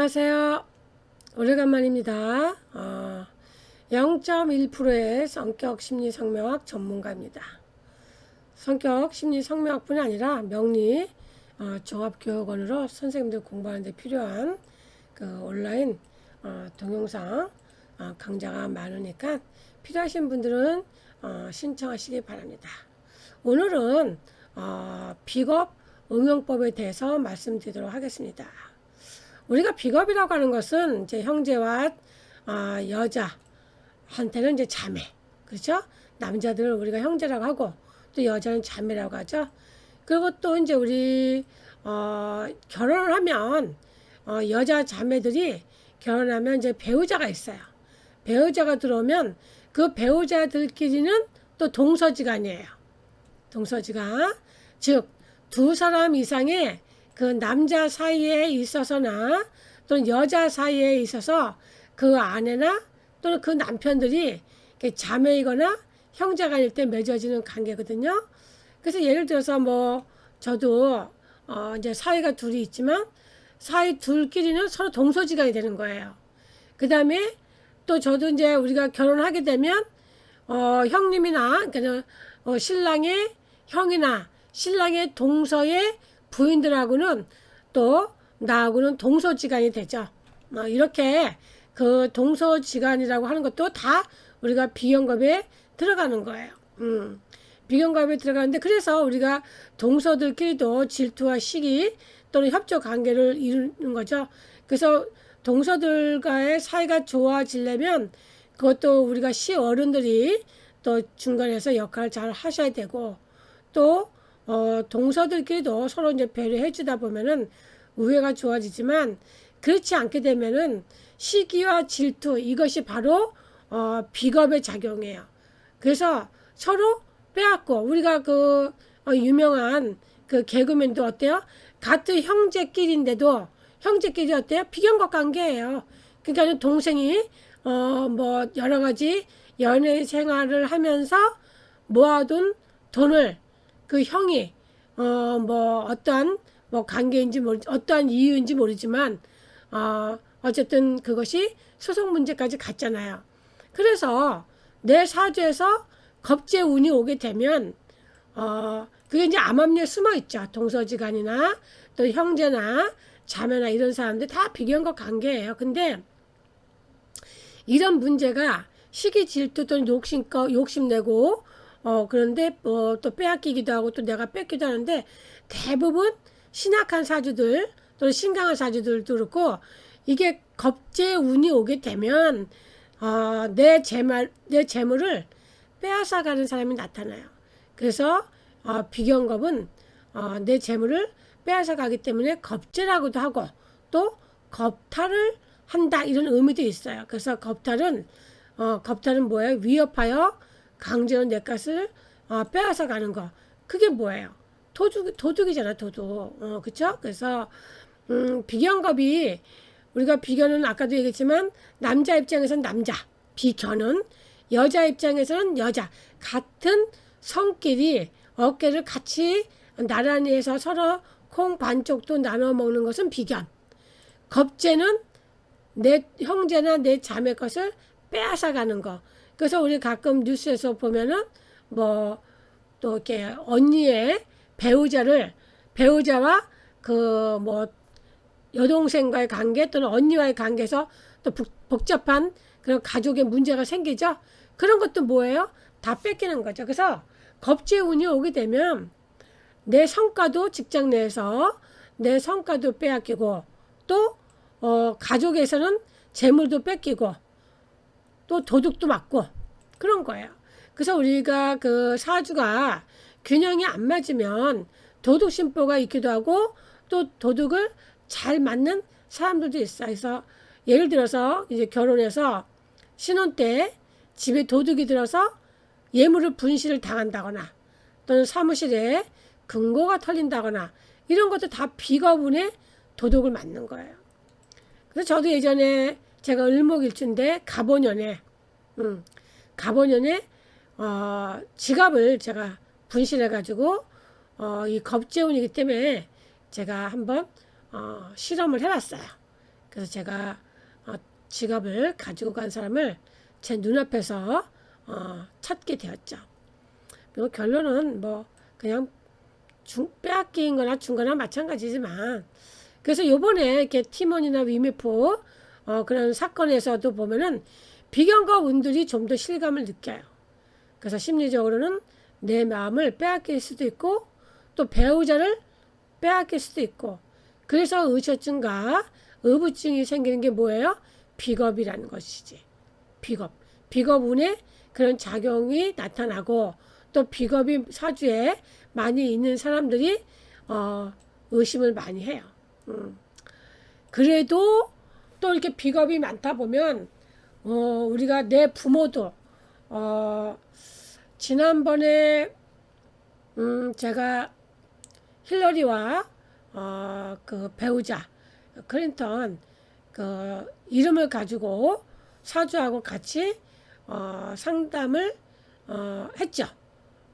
안녕하세요. 오래간만입니다. 0.1%의 성격 심리 성명학 전문가입니다. 성격 심리 성명학뿐이 아니라 명리 종합교육원으로 선생님들 공부하는 데 필요한 그 온라인 동영상 강좌가 많으니까 필요하신 분들은 신청하시기 바랍니다. 오늘은 비겁 응용법에 대해서 말씀드리도록 하겠습니다. 우리가 비겁이라고 하는 것은 이제 형제와 여자한테는 이제 자매, 그렇죠? 남자들은 우리가 형제라고 하고 또 여자는 자매라고 하죠. 그리고 또 이제 우리 결혼을 하면 여자 자매들이 결혼하면 이제 배우자가 있어요. 배우자가 들어오면 그 배우자들끼리는 또 동서지간이에요. 동서지간, 즉 두 사람 이상의 그 남자 사이에 있어서나 또는 여자 사이에 있어서 그 아내나 또는 그 남편들이 자매이거나 형제간일 때 맺어지는 관계거든요. 그래서 예를 들어서 뭐 저도 이제 사이가 둘이 있지만 사이 둘끼리는 서로 동서지간이 되는 거예요. 그 다음에 또 저도 이제 우리가 결혼하게 되면 형님이나 그러니까 신랑의 형이나 신랑의 동서의 부인들하고는 또 나하고는 동서지간이 되죠. 이렇게 그 동서지간이라고 하는 것도 다 우리가 비경겁에 들어가는 거예요. 비경겁에 들어가는데 그래서 우리가 동서들끼리도 질투와 시기 또는 협조 관계를 이루는 거죠. 그래서 동서들과의 사이가 좋아지려면 그것도 우리가 시어른들이 또 중간에서 역할을 잘 하셔야 되고 또 동서들끼리도 서로 이제 배려해 주다 보면은 우애가 좋아지지만 그렇지 않게 되면은 시기와 질투 이것이 바로 비겁의 작용이에요. 그래서 서로 빼앗고 우리가 그 유명한 그 개그맨도 어때요? 같은 형제끼리인데도 형제끼리 어때요? 비경겁 관계예요. 그러니까 동생이 뭐 여러 가지 연애 생활을 하면서 모아둔 돈을 그 형이 뭐 어떠한 뭐 관계인지 어떠한 이유인지 모르지만 어쨌든 그것이 소송 문제까지 갔잖아요. 그래서 내 사주에서 겁제 운이 오게 되면 그게 이제 암암리에 숨어 있죠. 동서지간이나 또 형제나 자매나 이런 사람들 다 비경겁 관계예요. 근데 이런 문제가 시기 질투 또는 욕심내고 그런데 또 빼앗기기도 하고 또 내가 뺏기도 하는데 대부분 신약한 사주들 또는 신강한 사주들도 그렇고 이게 겁제 운이 오게 되면 내 재물을 빼앗아가는 사람이 나타나요. 그래서 비경겁은 내 재물을 빼앗아가기 때문에 겁제라고도 하고 또 겁탈을 한다 이런 의미도 있어요. 그래서 겁탈은 뭐예요? 위협하여 강제로 내 것을 빼앗아 가는 거. 그게 뭐예요? 도둑이잖아, 도둑. 그쵸? 그래서 비경겁이 우리가 비견은 아까도 얘기했지만 남자 입장에서는 남자, 비견은 여자 입장에서는 여자. 같은 성끼리 어깨를 같이 나란히 해서 서로 콩 반쪽도 나눠 먹는 것은 비견. 겁제는 내 형제나 내 자매 것을 빼앗아 가는 거. 그래서 우리 가끔 뉴스에서 보면은 뭐 또 이렇게 언니의 배우자와 그 뭐 여동생과의 관계 또는 언니와의 관계에서 또 복잡한 그런 가족의 문제가 생기죠. 그런 것도 뭐예요? 다 뺏기는 거죠. 그래서 겁제 운이 오게 되면 내 성과도 직장 내에서 내 성과도 빼앗기고 또 가족에서는 재물도 뺏기고 또 도둑도 맞고 그런 거예요. 그래서 우리가 그 사주가 균형이 안 맞으면 도둑 심보가 있기도 하고 또 도둑을 잘 맞는 사람들도 있어요. 그래서 예를 들어서 이제 결혼해서 신혼 때 집에 도둑이 들어서 예물을 분실을 당한다거나 또는 사무실에 금고가 털린다거나 이런 것도 다 비겁운의 도둑을 맞는 거예요. 그래서 저도 예전에 제가 을목일주인데 갑오년에 지갑을 제가 분실해가지고 이 겁재운이기 때문에 제가 한번 실험을 해봤어요. 그래서 제가 지갑을 가지고 간 사람을 제 눈앞에서 찾게 되었죠. 그리고 결론은 뭐 그냥 빼앗긴 거나 준 거나 마찬가지지만, 그래서 요번에 이렇게 티몬이나 위메프 그런 사건에서도 보면은 비경과 운들이 좀 더 실감을 느껴요. 그래서 심리적으로는 내 마음을 빼앗길 수도 있고 또 배우자를 빼앗길 수도 있고, 그래서 의처증과 의부증이 생기는 게 뭐예요? 비겁이라는 것이지. 비겁운에 그런 작용이 나타나고, 또 비겁이 사주에 많이 있는 사람들이 의심을 많이 해요. 그래도 또 이렇게 비겁이 많다 보면 우리가 내 부모도 지난번에 제가 힐러리와 그 배우자 클린턴 그 이름을 가지고 사주하고 같이 상담을 했죠.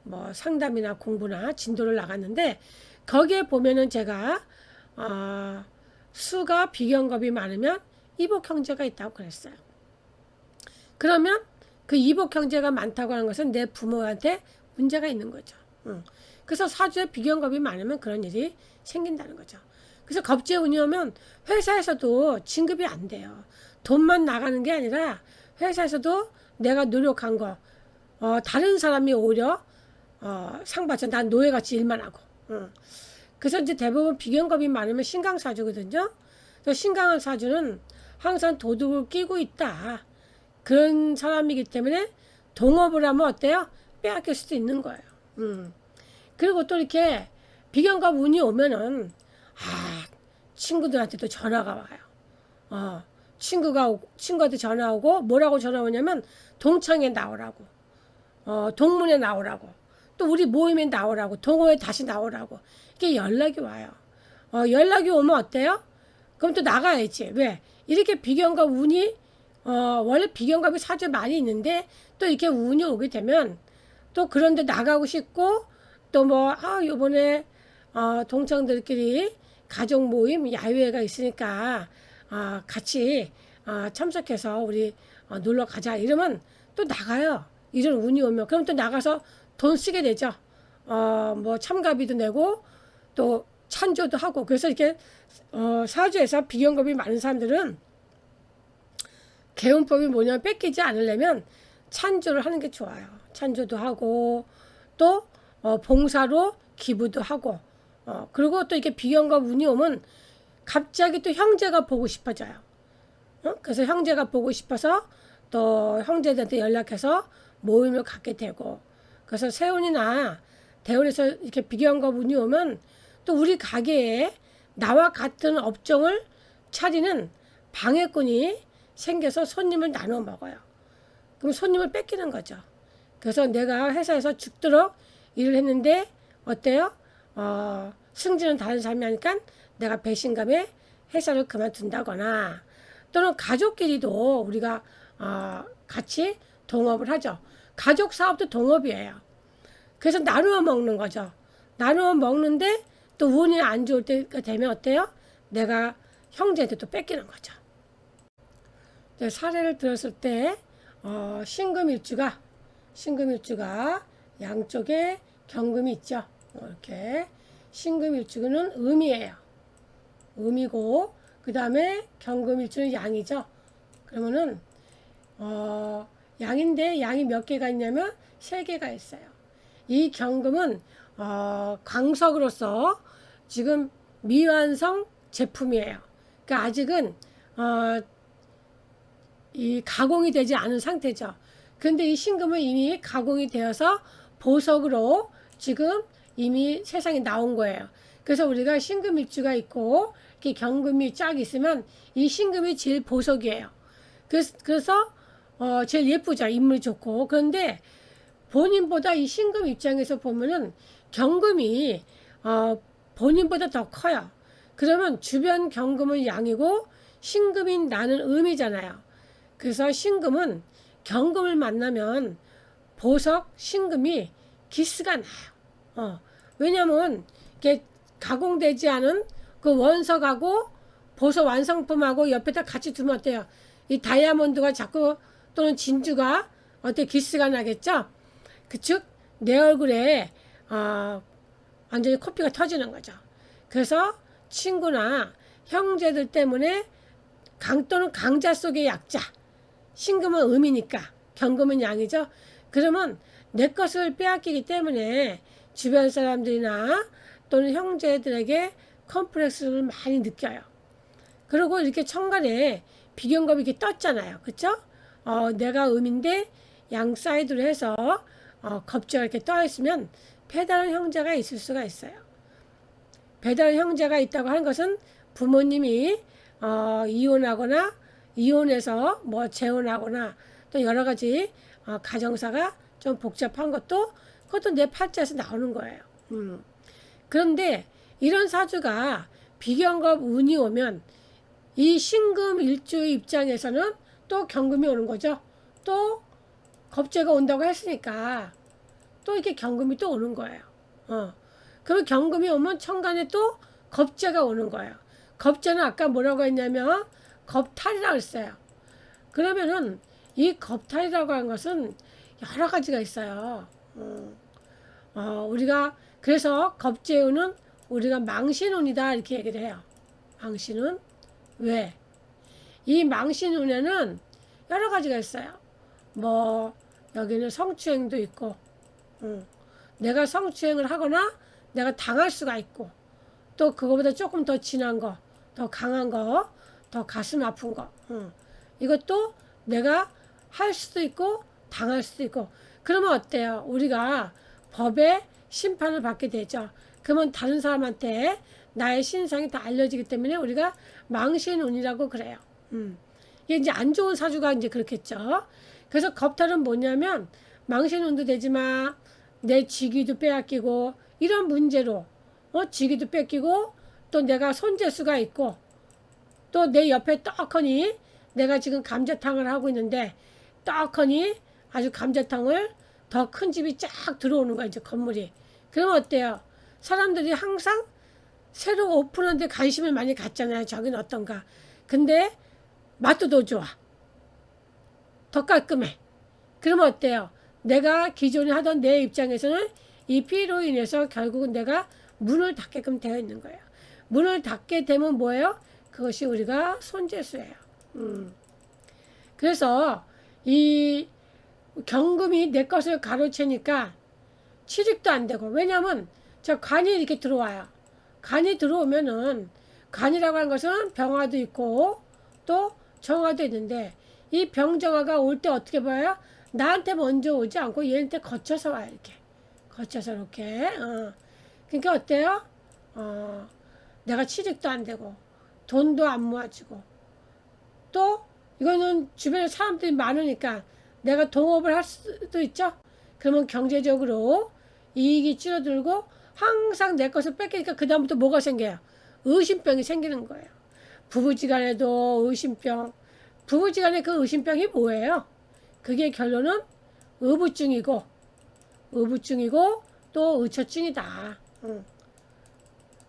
뭐 상담이나 공부나 진도를 나갔는데, 거기에 보면은 제가 수가 비경겁이 많으면 이복 형제가 있다고 그랬어요. 그러면 그 이복 형제가 많다고 하는 것은 내 부모한테 문제가 있는 거죠. 그래서 사주에 비경겁이 많으면 그런 일이 생긴다는 거죠. 그래서 겁재운이 오면 회사에서도 진급이 안 돼요. 돈만 나가는 게 아니라 회사에서도 내가 노력한 거 다른 사람이 오히려 상 받죠. 난 노예같이 일만 하고. 그래서 이제 대부분 비경겁이 많으면 신강사주거든요. 그래서 신강사주는 항상 도둑을 끼고 있다, 그런 사람이기 때문에 동업을 하면 어때요? 빼앗길 수도 있는 거예요. 그리고 또 이렇게 비경갑 운이 오면은 친구들한테도 전화가 와요. 친구한테 전화 오고, 뭐라고 전화 오냐면 동창회 나오라고, 동문회 나오라고, 또 우리 모임에 나오라고, 동호회 다시 나오라고, 이렇게 연락이 와요. 연락이 오면 어때요? 그럼 또 나가야지. 왜? 이렇게 비경갑 운이 원래 비경갑이 사주에 많이 있는데 또 이렇게 운이 오게 되면 또 그런데 나가고 싶고, 또 뭐 요번에 동창들끼리 가족 모임 야유회가 있으니까 같이 참석해서 우리 놀러 가자 이러면 또 나가요. 이런 운이 오면. 그럼 또 나가서 돈 쓰게 되죠. 뭐 참가비도 내고 또 찬조도 하고. 그래서 이렇게 사주에서 비경겁이 많은 사람들은 개운법이 뭐냐면, 뺏기지 않으려면 찬조를 하는 게 좋아요. 찬조도 하고 또 봉사로 기부도 하고, 그리고 또 이렇게 비경갑 운이 오면 갑자기 또 형제가 보고 싶어져요. 그래서 형제가 보고 싶어서 또 형제들한테 연락해서 모임을 갖게 되고, 그래서 세운이나 대운에서 이렇게 비경갑 운이 오면 또 우리 가게에 나와 같은 업종을 차리는 방해꾼이 생겨서 손님을 나눠 먹어요. 그럼 손님을 뺏기는 거죠. 그래서 내가 회사에서 죽도록 일을 했는데 어때요? 승진은 다른 사람이 하니까 내가 배신감에 회사를 그만둔다거나, 또는 가족끼리도 우리가 같이 동업을 하죠. 가족 사업도 동업이에요. 그래서 나누어 먹는 거죠. 나누어 먹는데 또 운이 안 좋을 때가 되면 어때요? 내가 형제한테 또 뺏기는 거죠. 사례를 들었을 때 신금일주가 양쪽에 경금이 있죠. 이렇게 신금일주는 음이에요. 음이고, 그 다음에 경금일주는 양이죠. 그러면은 양인데 양이 몇 개가 있냐면 3개가 있어요. 이 경금은 광석으로서 지금 미완성 제품이에요. 그러니까 아직은 이 가공이 되지 않은 상태죠. 그런데 이 신금은 이미 가공이 되어서 보석으로 지금 이미 세상에 나온 거예요. 그래서 우리가 신금일주가 있고 이렇게 경금이 쫙 있으면 이 신금이 제일 보석이에요. 그래서 제일 예쁘죠. 인물이 좋고. 그런데 본인보다 이 신금 입장에서 보면은 경금이 본인보다 더 커요. 그러면 주변 경금은 양이고 신금인 나는 음이잖아요. 그래서 신금은 경금을 만나면 보석 신금이 기스가 나요. 왜냐면 이게 가공되지 않은 그 원석하고 보석 완성품하고 옆에다 같이 두면 어때요? 이 다이아몬드가 자꾸 또는 진주가 어때 기스가 나겠죠? 즉 내 얼굴에 완전히 코피가 터지는 거죠. 그래서 친구나 형제들 때문에 또는 강자 속의 약자, 신금은 음이니까 경금은 양이죠. 그러면 내 것을 빼앗기기 때문에 주변 사람들이나 또는 형제들에게 컴플렉스를 많이 느껴요. 그리고 이렇게 천간에 비견겁이 이렇게 떴잖아요. 그쵸? 내가 음인데 양 사이드로 해서 겁재가 이렇게 떠 있으면 배다른 형제가 있을 수가 있어요. 배다른 형제가 있다고 하는 것은 부모님이 이혼하거나 이혼해서 뭐 재혼하거나 또 여러 가지 가정사가 좀 복잡한 그것도 내 팔자에서 나오는 거예요. 그런데 이런 사주가 비견겁 운이 오면 이 신금 일주 입장에서는 또 경금이 오는 거죠. 또 겁재가 온다고 했으니까 또 이렇게 경금이 또 오는 거예요. 그럼 경금이 오면 천간에 또 겁재가 오는 거예요. 겁재는 아까 뭐라고 했냐면 겁탈이라고 했어요. 그러면은 이 겁탈이라고 하는 것은 여러 가지가 있어요. 우리가 그래서 겁재운은 우리가 망신운이다 이렇게 얘기를 해요. 망신운. 왜? 이 망신운에는 여러 가지가 있어요. 뭐 여기는 성추행도 있고 내가 성추행을 하거나 내가 당할 수가 있고 또 그거보다 조금 더 진한 거, 더 강한 거, 더 가슴 아픈 거 이것도 내가 할 수도 있고 당할 수도 있고 그러면 어때요? 우리가 법의 심판을 받게 되죠. 그러면 다른 사람한테 나의 신상이 다 알려지기 때문에 우리가 망신운이라고 그래요. 이게 이제 안 좋은 사주가 이제 그렇겠죠. 그래서 겁탈은 뭐냐면 망신운도 되지만 내 직위도 빼앗기고 이런 문제로 직위도 뺏기고 또 내가 손재수가 있고 또 내 옆에 떡하니 내가 지금 감자탕을 하고 있는데 떡하니 아주 감자탕을 더 큰 집이 쫙 들어오는 거야 이제 건물이. 그러면 어때요? 사람들이 항상 새로 오픈한데 관심을 많이 갖잖아요. 저긴 어떤가. 근데 맛도 더 좋아. 더 깔끔해. 그러면 어때요? 내가 기존에 하던 내 입장에서는 이 피로 인해서 결국은 내가 문을 닫게끔 되어 있는 거예요. 문을 닫게 되면 뭐예요? 그것이 우리가 손재수예요. 그래서 이 경금이 내 것을 가로채니까 취직도 안 되고 왜냐하면 저 간이 이렇게 들어와요. 간이 들어오면은 간이라고 하는 것은 병화도 있고 또 정화도 있는데 이 병정화가 올 때 어떻게 봐요? 나한테 먼저 오지 않고 얘한테 거쳐서 와요. 이렇게 거쳐서 이렇게 그러니까 어때요? 내가 취직도 안 되고 돈도 안 모아지고 또 이거는 주변에 사람들이 많으니까 내가 동업을 할 수도 있죠. 그러면 경제적으로 이익이 줄어들고 항상 내 것을 뺏기니까 그 다음부터 뭐가 생겨요? 의심병이 생기는 거예요. 부부지간에도 의심병. 부부지간에 그 의심병이 뭐예요? 그게 결론은 의부증이고 또 의처증이다.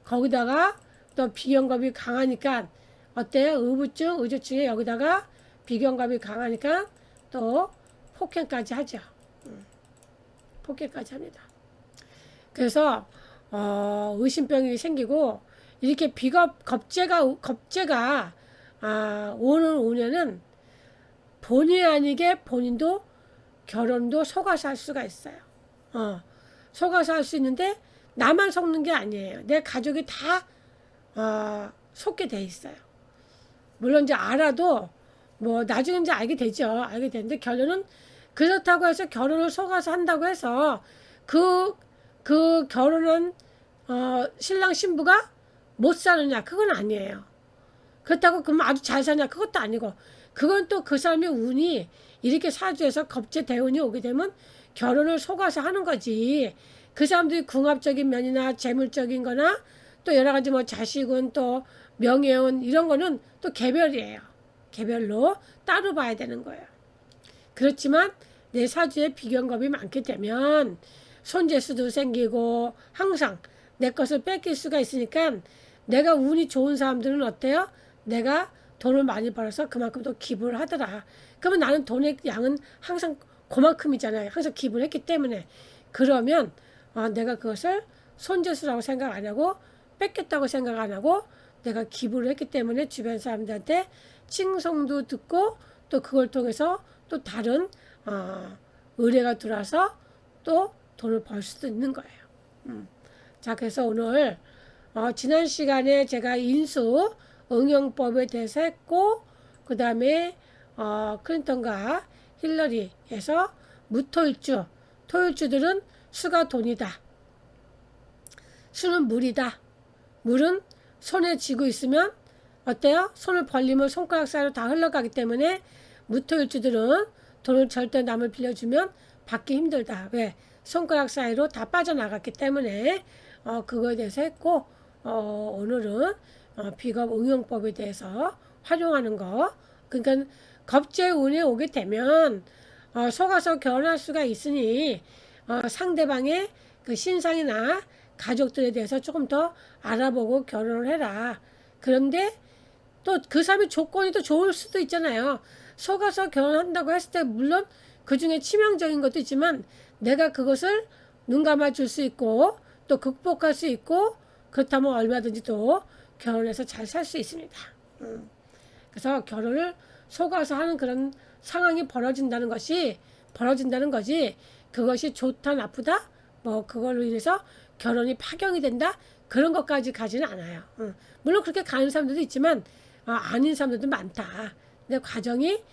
거기다가 또 비견갑이 강하니까 어때요? 의부증, 의처증에 여기다가 비견갑이 강하니까 또 폭행까지 하죠. 폭행까지 합니다. 그래서 의심병이 생기고 이렇게 겁재가 오는 운에는 본의 아니게 본인도 결혼도 속아서 할 수가 있어요. 속아서 할 수 있는데 나만 속는 게 아니에요. 내 가족이 다 속게 돼 있어요. 물론 이제 알아도 뭐 나중에 이제 알게 되는데 결론은 그렇다고 해서 결혼을 속아서 한다고 해서 그 결혼한 신랑 신부가 못 사느냐 그건 아니에요. 그렇다고 그러면 아주 잘 사냐 그것도 아니고 그건 또 그 사람의 운이 이렇게 사주에서 겁재 대운이 오게 되면 결혼을 속아서 하는 거지. 그 사람들이 궁합적인 면이나 재물적인 거나 또 여러 가지 뭐 자식운 또 명예운 이런 거는 또 개별이에요. 개별로 따로 봐야 되는 거예요. 그렇지만 내 사주에 비견겁이 많게 되면 손재수도 생기고 항상 내 것을 뺏길 수가 있으니까 내가 운이 좋은 사람들은 어때요? 내가 돈을 많이 벌어서 그만큼 또 기부를 하더라. 그러면 나는 돈의 양은 항상 그만큼이잖아요. 항상 기부를 했기 때문에. 그러면 내가 그것을 손재수라고 생각 안 하고 뺏겼다고 생각 안 하고 내가 기부를 했기 때문에 주변 사람들한테 칭송도 듣고 또 그걸 통해서 또 다른 의뢰가 들어와서 또 돈을 벌 수도 있는 거예요. 자, 그래서 오늘 지난 시간에 제가 인수 응용법에 대해서 했고 그 다음에 클린턴과 힐러리에서 무토일주, 토일주들은 수가 돈이다. 수는 물이다. 물은 손에 쥐고 있으면 어때요? 손을 벌리면 손가락 사이로 다 흘러가기 때문에 무토일주들은 돈을 절대 남을 빌려주면 받기 힘들다. 왜? 손가락 사이로 다 빠져나갔기 때문에 그거에 대해서 했고 오늘은 비겁 응용법에 대해서 활용하는 거. 그러니까 겁재운에 오게 되면 속아서 결혼할 수가 있으니 상대방의 그 신상이나 가족들에 대해서 조금 더 알아보고 결혼을 해라. 그런데 또 그 사람의 조건이 또 좋을 수도 있잖아요. 속아서 결혼한다고 했을 때 물론 그 중에 치명적인 것도 있지만 내가 그것을 눈 감아줄 수 있고 또 극복할 수 있고 그렇다면 얼마든지 또 결혼해서 잘 살 수 있습니다. 그래서 결혼을 속아서 하는 그런 상황이 벌어진다는 거지 그것이 좋다 나쁘다 뭐 그걸로 인해서 결혼이 파경이 된다 그런 것까지 가지는 않아요. 물론 그렇게 가는 사람들도 있지만 아닌 사람들도 많다. 근데 과정이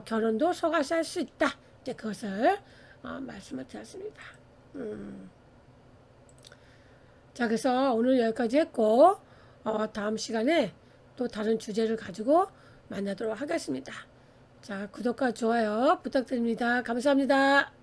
결혼도 속아서 할 수 있다. 이제 그것을 말씀을 드렸습니다. 자, 그래서 오늘 여기까지 했고 다음 시간에 또 다른 주제를 가지고 만나도록 하겠습니다. 자, 구독과 좋아요 부탁드립니다. 감사합니다.